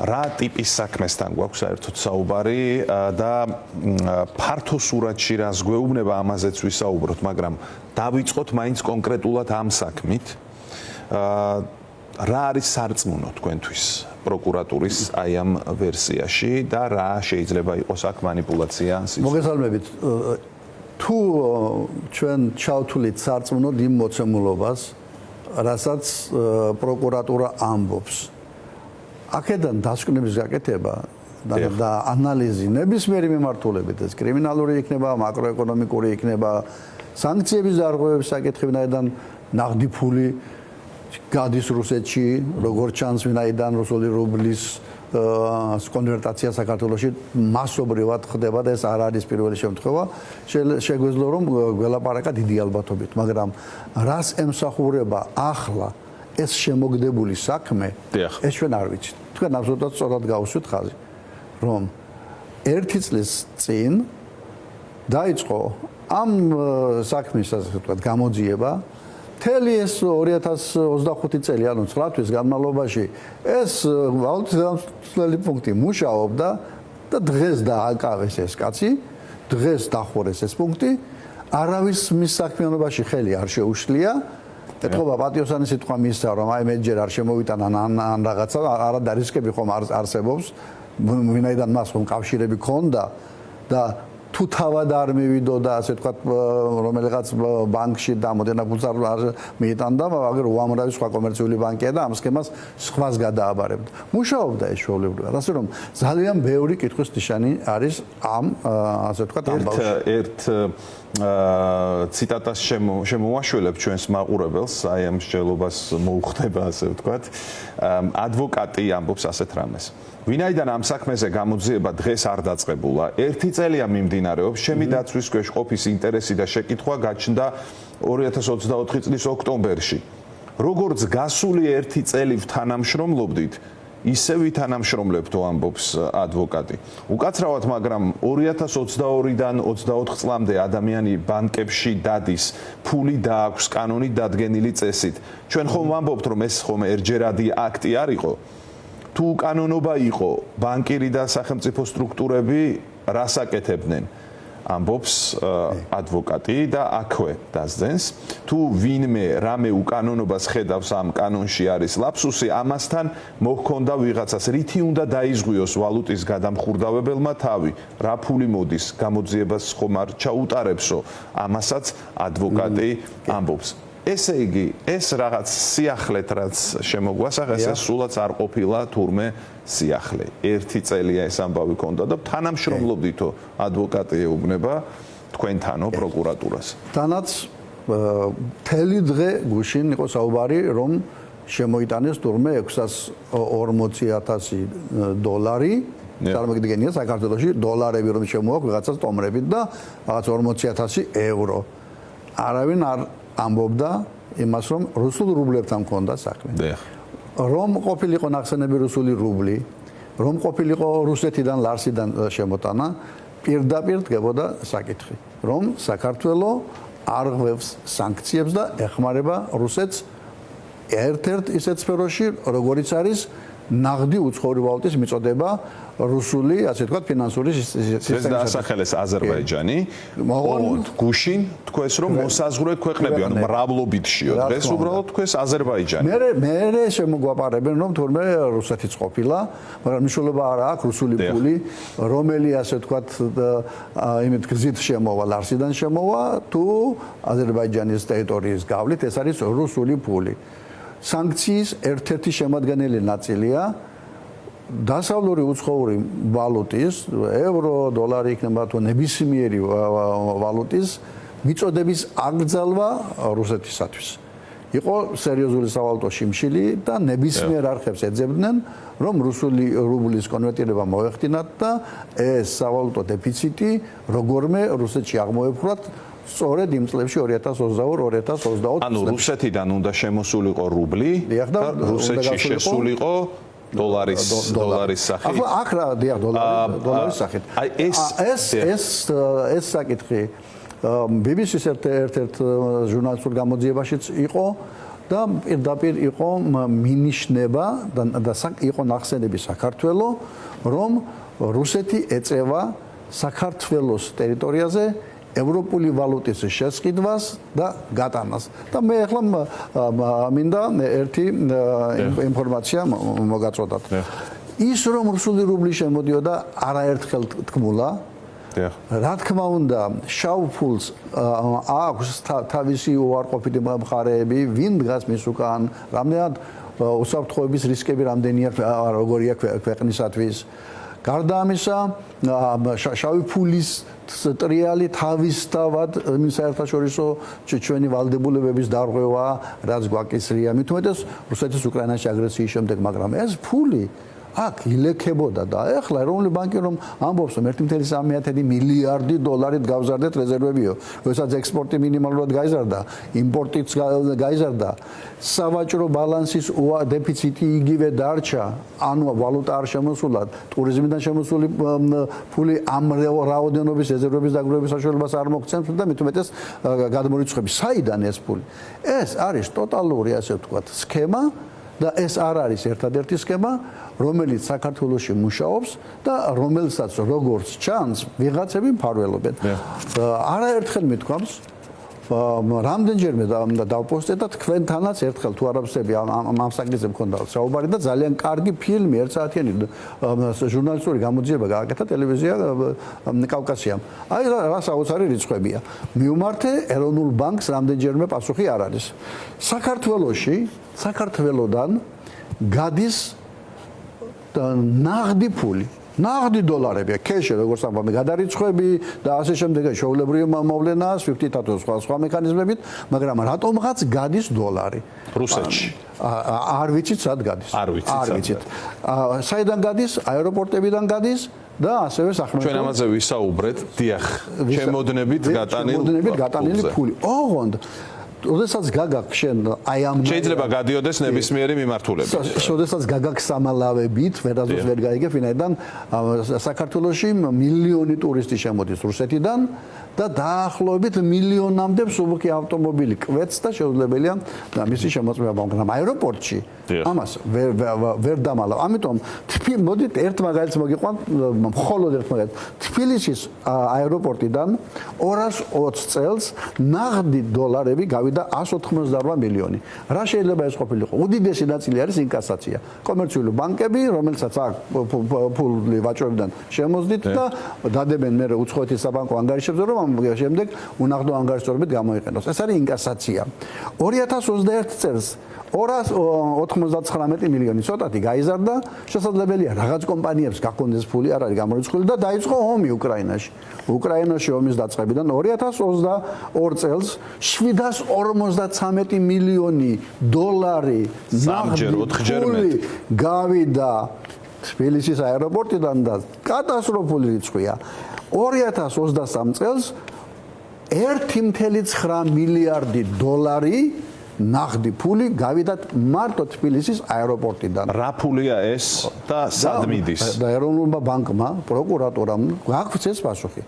რა ტიპის საქმესთან გვაქვს საერთოდ საუბარი და ფართო სურათში რას გვეუბნება ამაზეც ვისაუბროთ, მაგრამ დავიწყოთ მაინც კონკრეტულად ამ საქმით. რა არის სარწმუნო თქვენთვის პროკურატურის აი ამ ვერსიაში და რა შეიძლება იყოს აქ манипуляცია? მოგესალმებით. თუ ჩვენ ჩავთვლით სარწმუნოდ იმ მოცემულობას, რასაც პროკურატურა ამბობს. აქედან დასკვნების გაკეთება და ანალიზი ნებისმიერი მიმართულებით, ეს კრიმინალური იქნება, მაკროეკონომიკური იქნება, სანქციების დარღვევების საკითხი, ვინაიდან ნაღდი ფული გადის რუსეთში, როგორც ჩანს, ვინაიდან რუსული რუბლის კონვერტაცია საქართველოში მასობრივად ხდება და ეს არ არის პირველი შემთხვევა. შეგვეძლო რომ გველაპარაკა დიდი ალბათობით, მაგრამ რას ემსახურება ახლა ეს შემოგდებული საქმე, ეს ჩვენ არ ვიცით. თქვენ აბსოლუტურად სწორად გავუსვით ხაზი, რომ 1 წლის წინ დაიწყო ამ საქმის, ასე ვთქვათ, გამოძიება. მთელი ეს 2025 წელი, ანუ 9 თვის განმავლობაში ეს ვალუტის გამოცდელი პუნქტი მუშაობდა და დღეს დააკავეს ეს კაცი, დღეს დახურეს ეს პუნქტი, არავის მის საქმიანობაში ხელი არ შეუშლია. ეთქობა პატიოსანი სიტყვა მისცა, რომ აი მე ჯერ არ შემოვიტანან ან რაღაცა, არადა რისკები ხომ არსებობს, ვინაიდან მას ხომ კავშირები ქონდა და თუ თავად არ მივიდოდა, ასე ვთქვათ, რომელიღაც ბანკში და მოდენა ფულს არ მიიტანდა, მაგრამ უამრავი სხვა კომერციული ბანკია და ამ სქემას სხვას გადააბარებდა. მუშაობდა ეს ჩვეულებრივად, ასე რომ ძალიან ბევრი კითხვის ნიშანი არის ამ, ასე ვთქვათ, ამბავში. ერთ ციტატას შემოვაშველებ ჩვენს მაყურებელს, აი ამ მსჯელობას მოუხდება, ასე ვთქვათ. ადვოკატი ამბობს ასეთ რამეს. ვინაიდან ამ საქმეზე გამოძიება დღეს არ დაწყებულა, 1 წელია მიმდინარეობს, ჩემი დაცვის ქვეშ ყოფის ინტერესი და შეკითხვა გაჩნდა 2024 წლის ოქტომბერში. როგორც გასული 1 წელი ვთანამშრომლობდით, ისე ვითანამშრომლებთო, ამბობს ადვოკატი. უკაცრავად, მაგრამ 2022-დან 24 წლამდე ადამიანი ბანკებში დადის, ფული დააქვს კანონით დადგენილი წესით. ჩვენ ხომ ვამბობთ, რომ ეს ხომ ერთჯერადი აქტი არ იყო? თუ კანონობა იყო, ბანკირი და სახელმწიფო სტრუქტურები რას აკეთებდნენ? ამბობს ადვოკატი და აქვე დასძენს. თუ ვინმე რამე უკანონობას ხედავს ამ კანონში არის ლაფსუსი, ამასთან მოჰქონდა ვიღაცას, რითი უნდა დაიზღვიოს ვალუტის გადამხურდავებელმა თავი, რა ფული მოდის, გამოძიებას ხომ არ ჩაუტარებსო, ამასაც ადვოკატი ამბობს. ესე იგი, ეს რაღაც სიახლეთ, რაც შემოგვასახეს, ეს სულაც არ ყოფილა თურმე სიახლე. 1 წელია ეს ამბავი ქონდა და თანამშრომლობდითო ადვოკატი ეუბნება თქვენთანო პროკურატურას. თანაც მთელი დღე გუშინ იყო საუბარი, რომ შემოიტანეს თურმე 640,000 დოლარი. წარმოგიდგენია საქართველოში დოლარები რომ შემოაქვს ვიღაცას ტომრებით და რაღაც 40,000 ევრო. არავინ არ ამბობდა იმას, რომ რუსულ რუბლებთან მქონდა საქმე. რომ ყოფილიყო ნახსენები რუსული რუბლი, რომ ყოფილიყო რუსეთიდან ლარსიდან შემოტანა, პირდაპირ დგებოდა საკითხი, რომ საქართველო არ ღვევს სანქციებს და ეხმარება რუსეთს ერთ-ერთ ისეთ სფეროში, როგორიც არის ნაღდი უცხოური ვალუტის მიწოდება რუსული, ასე ვთქვათ, ფინანსური სისტემის. ეს დაასახელეს აზერბაიჯანი. გუშინ თქვეს, რომ მოსაზღვრე ქვეყნები, ანუ მრავლობითშიო. დღეს უბრალოდ თქვეს აზერბაიჯანი. მე შემოგვაპარებენ, რომ თურმე რუსეთიც ყოფილა, მაგრამ მნიშვნელობა არ აქვს რუსული ფული, რომელი, ასე ვთქვათ, იმით გზით შემოვა, ლარსიდან შემოვა, თუ აზერბაიჯანის ტერიტორიის გავლით, ეს არის რუსული ფული. სანქციის ერთ-ერთი შემადგენელი ნაწილია დასავლური უცხოური ვალუტის, ევრო, დოლარი იქნება თუ ნებისმიერი ვალუტის მიწოდების აკრძალვა რუსეთისათვის. იყო სერიოზული სავალუტო შიმშილი და ნებისმიერ არხებს ეძებდნენ, რომ რუსული რუბლის კონვერტირება მოეხდინათ და ეს სავალუტო დეფიციტი როგორმე რუსეთში აღმოეფხვრათ სწორედ იმ წლებში 2022-2024. ანუ რუსეთიდან უნდა შემოსულიყო რუბლი და რუსეთში შესულიყო დოლარის სახით. აქ რა დიახ დოლარის სახით. აი ეს საკითხი BBC-ს ერთ-ერთ ჟურნალისტურ გამოძიებაშიც იყო და პირდაპირ იყო მინიშნება და იყო ნახსენები საქართველოს, რომ რუსეთი ეწევა საქართველოს ტერიტორიაზე ევროპული ვალუტის შესყიდვას და გატანას. და მე ახლა მინდა ერთი ინფორმაცია მოგაწოდოთ. ის რომ რუსული რუბლი შემოდიოდა არაერთხელ თქმულა, რა თქმა უნდა, შავ ფულს აქვს თავისი უარყოფითი მხარეები, ვინ დგას მის უკან, რამდენად უსაფრთხოების რისკები რამდენია როგორია ქვეყნისათვის. გარდა ამისა, შავი ფულის ტრიალი თავისთავად საერთაშორისო ჩვენი ვალდებულებების დარღვევა, რაც გვაკისრია, მით უმეტეს რუსეთის უკრაინაში აგრესიის შემდეგ, მაგრამ ეს ფული აქ ილექებოდა და ეხლა ეროვნული ბანკი რომ ამბობს რომ 1.3 მილიარდი დოლარით გავზარდეთ რეზერვებიო, როდესაც ექსპორტი მინიმალურად გაიზარდა, იმპორტიც გაიზარდა, სავაჭრო ბალანსის დეფიციტი იგივე დარჩა, ანუ ვალუტა არ შემოსულად, ტურიზმიდან შემოსული ფული ამ რაოდენობის რეზერვების დაგროვების საშუალებას არ მოგცემს და მით უმეტეს გადმორიცხვები, საიდან ეს ფული? ეს არის ტოტალური, ასე ვთქვათ, სქემა და ეს არ არის ერთადერთი სქემა, რომელიც საქართველოში მუშაობს და რომელსაც როგორც ჩანს, ვიღაცები მფარველობენ. არაერთხელ მithქვამს, რამდენჯერმე დავპოსტე და თქვენთანაც ერთხელ თუ არა ვსები ამ საკითხზე მქონდა საუბარი და ძალიან კარგი ფილმი, ერთსაათიანი ჟურნალისტური გამოძიება გააკეთა ტელევიზია კავკასიამ. აი რა საოცარი რიცხვებია. მიუმართე ეროვნულ ბანკს რამდენჯერმე პასუხი არ არის. საქართველოსდან გადის ნაღდი ფული, ნაღდი დოლარები, ქეში, როგორც ამბობენ, გადარიცხვები და ასე შემდეგ, შეულებრივი მოვლენა, სვიფტითა თუ სხვა მექანიზმებით, მაგრამ რატომღაც გადის დოლარი რუსეთში? არ ვიცით, სად გადის. არ ვიცით. საიდან გადის? აეროპორტებიდან გადის და ასევე სახელმწიფო. ჩვენ ამაზე ვისაუბრეთ, დიახ, შემოდნებით გატანილი ფული. ოღონდ როდესაც გაგაქვს შენ აი ამ შეიძლება გადიოდეს ნებისმიერი მიმართულებით. როდესაც გაგაქვს სამალავებით, ვერასდროს ვერ გაიგებ, ვინაიდან საქართველოში მილიონი ტურისტი შემოდის რუსეთიდან და დაახლოებით მილიონამდე მსუბუქი ავტომობილი კვეთს და შეუძლებელია მისი შემოწმება, მაგრამ აეროპორტში ამას ვერ დამალავ. ამიტომ მოდით ერთ მაგალითს მოგიყვან, მხოლოდ ერთ მაგალითს. თბილისის აეროპორტიდან 220 წელს ნაღდი დოლარები გავიდა 188 მილიონი. რა შეიძლება ეს ყოფილიყო? უდიდესი ნაწილი არის ინკასაცია. კომერციული ბანკები, რომელსაც აქ ფული ვაჭრობიდან შემოძდით და დადებენ მე უცხოეთის საბანკო ანგარიშებზე, რომ ამ შემდეგ უნაღდო ანგარიშწორებით გამოიყენოს. ეს არის ინკასაცია. 2021 წელს 299 მილიონი ცოტათი გაიზარდა, შესაძლებელია რაღაც კომპანიებს გაქონდეს ფული, არ არის გამორიცხული და დაიწყო ომი უკრაინაში. უკრაინაში ომის დაწყებიდან 2022 წელს 753 მილიონი დოლარი ნაღდი გავიდა თბილისის აეროპორტიდან და კატასტროფული რიცხვია. 2023 წელს 1.9 მილიარდი დოლარი ნაღდი ფული გავიდათ მარტო თბილისის აეროპორტიდან. რა ფულია ეს და სად მიდის? და ეროვნულმა ბანკმა, პროკურატურამ გააქვეყნეს პასუხი.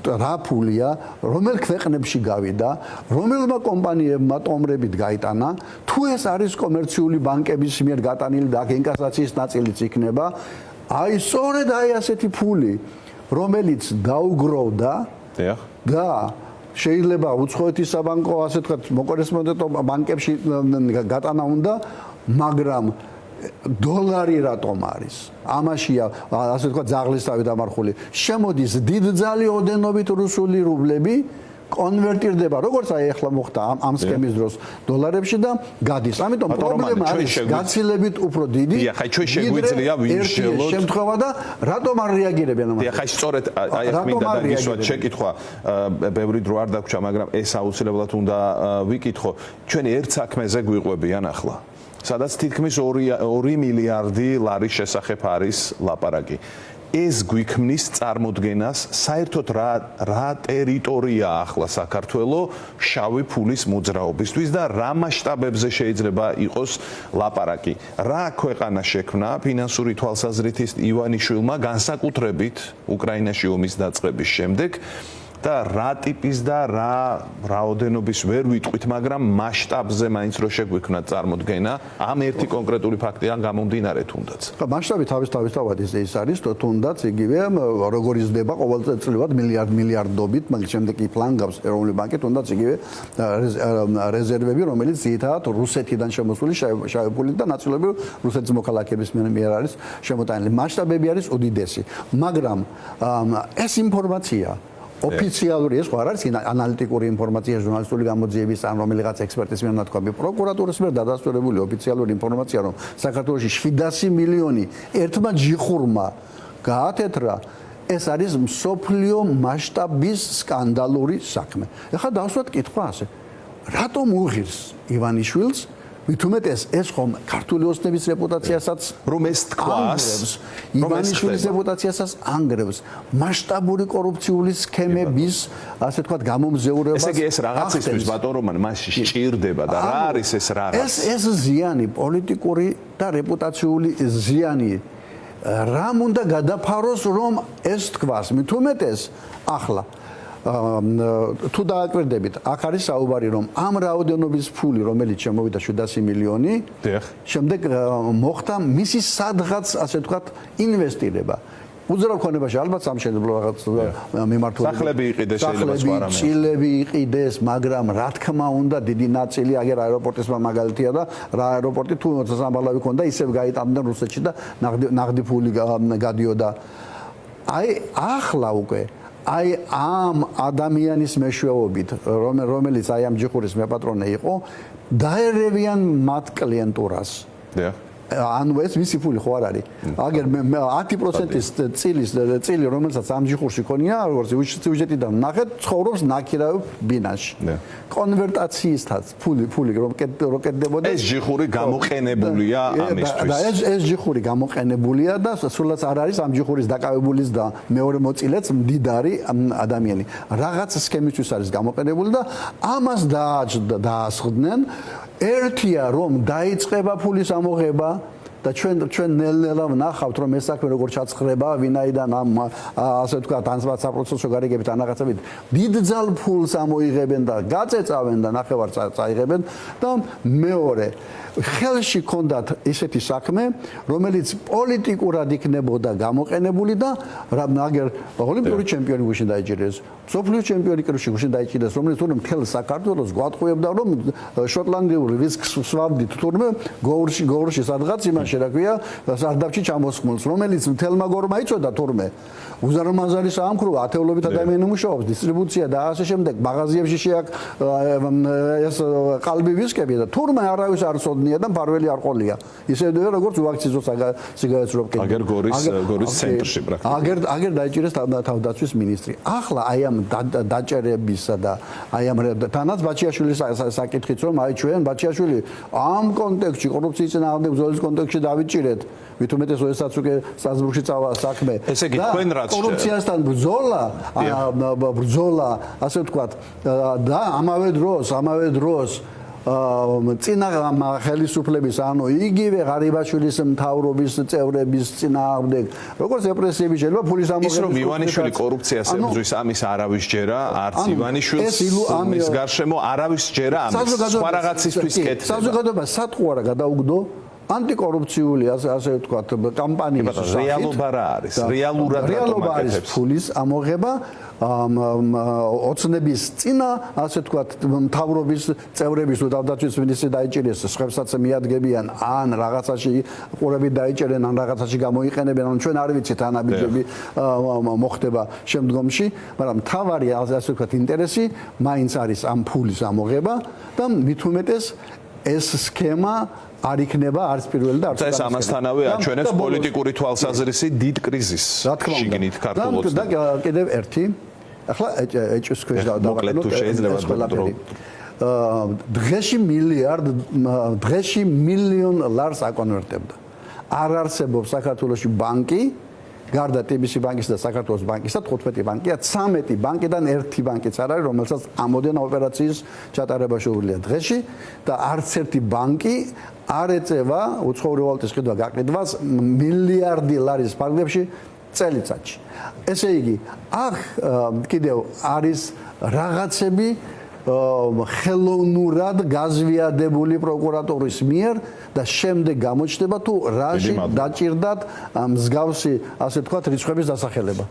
რა ფულია, რომელ ქვეყნებში გავიდა, რომელმა კომპანიებმა ტომრებით გაიტანა, თუ ეს არის კომერციული ბანკების მიერ გატანილი და აქ ინკასაციის ნაწილიც იქნება, აი სწორედ აი ასეთი ფული, რომელიც დაუგროვდა და შეიძლება უცხოეთის საბანკო ასე თქვათ მოკორესპონდენტო ბანკებში გატანა უნდა, მაგრამ დოლარი რატომ არის? ამაშია ასე თქვათ ძაღლისთავი დამარხული. შემოდის დიდძალი ოდენობით რუსული რუბლები, კონვერტირდება, როგორც აი ახლა მოხდა ამ სქემის დროს დოლარებში და გადის. ამიტომ პრობლემა არის გაცილებით უფრო დიდი. დიახ, აი ჩვენ შეგვიძლია ვიმსჯელოთ შემთხვევა და რატომ არ რეაგირებენ ამაზე? დიახ, აი სწორედ აი ახ მინდა დაგისვათ შეკითხვა, ბევრი დრო არ დაგვრჩა, მაგრამ ეს აუცილებლად უნდა ვიკითხო. ჩვენ ერთ საქმეზე გვიყვებიან ახლა, სადაც თითქმის 2 მილიარდი ლარის შესახებ არის ლაპარაკი. ეს გვიქმნის წარმოდგენას საერთოდ რა ტერიტორია ახლა საქართველოს შავი ფულის მოძრაობისთვის და რა მასშტაბებზე შეიძლება იყოს ლაპარაკი. რა ქვეყანა შექმნა ფინანსური თვალსაზრისით ივანიშვილმა განსაკუთრებით უკრაინაში ომის დაწყების შემდეგ და რა ტიპის და რა რაოდენობის ვერ ვიტყვით, მაგრამ მასშტაბზე მაინც რო შეგვიქმნათ წარმოდგენა ამ ერთი კონკრეტული ფაქტიდან გამომდინარე თუნდაც. მასშტაბი თავისთავად ის არის, თუნდაც იგივე როგორ იზრდება ყოველწლიურად მილიარდობით, მაგრამ შემდეგ კი პლან გავს ეროვნული ბანკი, თუნდაც იგივე რეზერვები, რომელიც ძირითადად რუსეთიდან შემოსული შავი ფული და ნაწილობრივ რუსეთის მოქალაქეების მიერ არის შემოტანილი. მასშტაბები არის უდიდესი, მაგრამ ეს ინფორმაცია ოფიციალური ეს ხო არ არის ანალიტიკური ინფორმაცია ჟურნალისტური გამოძიების ან რომელიღაც ექსპერტის მიერ ნათქვამი პროკურატურის მიერ დადასტურებული ოფიციალური ინფორმაცია რომ საქართველოში 700 მილიონი ერთმა ჯიხურმა გაათეთრა ეს არის მსოფლიო მასშტაბის სკანდალური საქმე. ეხლა დავსვათ კითხვა ასე რატომ უღირს ივანიშვილს მithumetes ეს ხომ ქართული ოცნების რეპუტაციასაც რომ ეს თქვას ივანიშვილის რეპუტაციასაც ანგრევს მასშტაბური კორუფციული სქემების ასე თქვათ გამომზეურებას ესე იგი ეს რაღაცისთვის ბატონ რომან მასში სჭირდება და რა არის ეს რაღაც ეს ზიანი პოლიტიკური და რეპუტაციული ზიანი რამ უნდა გადაფაროს რომ ეს თქვას მithumetes ახლა თუ დააკვირდებით, აქ არის საუბარი, რომ ამ რაოდენობის ფული, რომელიც შემოვიდა 700 მილიონი, შემდეგ მოხდა მისი სადღაც, ასე ვთქვათ, ინვესტირება. უძრავ-ქონებაში ალბათ სამშენებლო რაღაც მიმართულებით. სახლები იყიდეს, შეიძლება სხვა რამე. წილები იყიდეს, მაგრამ რა თქმა უნდა, დიდი ნაწილი აგერ აეროპორტის მაგალითია და რა აეროპორტი თუ სამბალავი ქონდა, ისევ გაიტანდნენ რუსეთში და ნაღდი ფული გადიოდა. აი, ახლა უკვე აი ამ ადამიანის მეშვეობით რომელიც აი ამ ჯიხურის მეპატრონე იყო დაერევიან მათ კლიენტურას. ანუ ეს მისი ფული ხო არ არის. აგერ 10%-ის წილი რომელსაც ამ ჯიხურში ქონია, როგორც სიუჟეტიდან ნახეთ, ცხოვრობს ნაკირავ ბინაში. კონვერტაციისთან ფული რომ კეთდებოდა ეს ჯიხური გამოყენებულია ამისთვის. და ეს ჯიხური გამოყენებულია და სულაც არ არის ამ ჯიხურის დაკავებულის და მეორე მოწილეც მდიდარი ადამიანი. რაღაც სქემისთვის არის გამოყენებული და ამას დაასხდნენ. ერთია რომ დაიწყება ფულის ამოღება და ჩვენ ნელ-ნელა ვნახავთ რომ ეს საქმე როგორ ჩაცხრება ვინაიდან ამ ასე ვთქვათ ანსვაც საპროცესო გარიგებით ან რაღაცებით დიდძალ ფულს ამოიღებენ და გაწეწავენ და ნახევარს წაიღებენ და მეორე ხელში ქონდათ ისეთი საქმე რომელიც პოლიტიკურად იქნებოდა გამოყენებული და აგერ ოლიმპიური ჩემპიონი გუშინ დაიჭირეს სოფლიო ჩემპიონი გუშინ დაიჭირეს რომელიც თურმე მთელ საქართველოს გვატყუებდა რომ შოტლანდიური რისკს ვსვამდით თურმე გოურში სადღაც იმაში რა ქვია სარდაფში ჩამოსხმულს რომელიც მთელმა გორმა იწოდა თურმე უზარმაზარი საამქრო ათეულობით ადამიანი მუშაობს დისტრიბუცია და ასე შემდეგ მაღაზიებში შეაკ ეს ყალბი ვისკები და თურმე არავის არ ცოდნია და მფარველი არ ყოლია ისევე როგორც უაქციზო სიგარეტს რო კეთდება აგერ გორის ცენტრში პრაქტიკულად აგერ დაიჭირეს თავდაცვის მინისტრი ახლა აი ამ დაჭერებისა და აი ამ თანაც ბაჩიაშვილის საკითხიც რომ აი ჩვენ ბაჩიაშვილი ამ კონტექსტში კორუფციის წინააღმდეგ ბრძოლის კონტექსტში დავიჭირეთ მithumetes ესაც უკვე სტრასბურგში წავა საქმე ესე იგი თქვენ რაც კორუფციასთან ბრძოლა ასე ვთქვათ და ამავე დროს წინა ხელისუფლების ანუ იგივე ღარიბაშვილის მთავრობის წევრების წინააღმდეგ როგორც რეპრესიები შეიძლება ფულის ამოღების ის რომ ივანიშვილი კორუფციას ებრძვის ამის არავის ჯერა არც ივანიშვილს მის გარშემო არავის ჯერა ამის სხვა რაღაცისთვის კეთდება საზოგადოება სატყუარა გადაუგდო ანტიკორუფციული ასე ვთქვათ კამპანიის რეალობა რა არის რეალურად რატომ აკეთებს ფულის ამოღება ოცნების წინა ასე ვთქვათ მთავრობის წევრების თუ თავდაცვის მინისტრი დაიჭირეს სხვებსაც მიადგებიან ან რაღაცაში ყურებით დაიჭერენ ან რაღაცაში გამოიყენებენ ან ჩვენ არ ვიცით ანაბიჯები მოხდება შემდგომში მაგრამ თავარი ასე ვთქვათ ინტერესი მაინც არის ამ ფულის ამოღება და მithumetes ეს სქემა არ იქნება არც პირველი და არც ეს ამასთანავე აჩვენებს პოლიტიკური თვალსაზრისით დიდ კრიზისს შიგნით ქართულობს და კიდევ ერთი ახლა ეჭვის ქვეშ დავაყენოთ თუ შეიძლება დღეში მილიონ ლარს აკონვერტებდა არ არსებობს საქართველოში ბანკი გარდა TBC ბანკის და საქართველოს ბანკისა 15 ბანკია 13 ბანკიდან ერთი ბანკიც არ არის რომელსაც ამოდენ ოპერაციის ჩატარება შეუძლია დღეში და არც ერთი ბანკი არ ეწევა უცხოური ვალუტის ყიდვა გაყიდვას მილიარდი ლარის ფარგლებში წელიწადში. ესე იგი, აქ კიდევ არის რაღაცები ხელოვნურად გაზვიადებული პროკურატურის მიერ და შემდეგ გამოჩნდება თუ რაში დაჭირდათ მსგავსი, ასე ვთქვათ, რიცხვების დასახელება.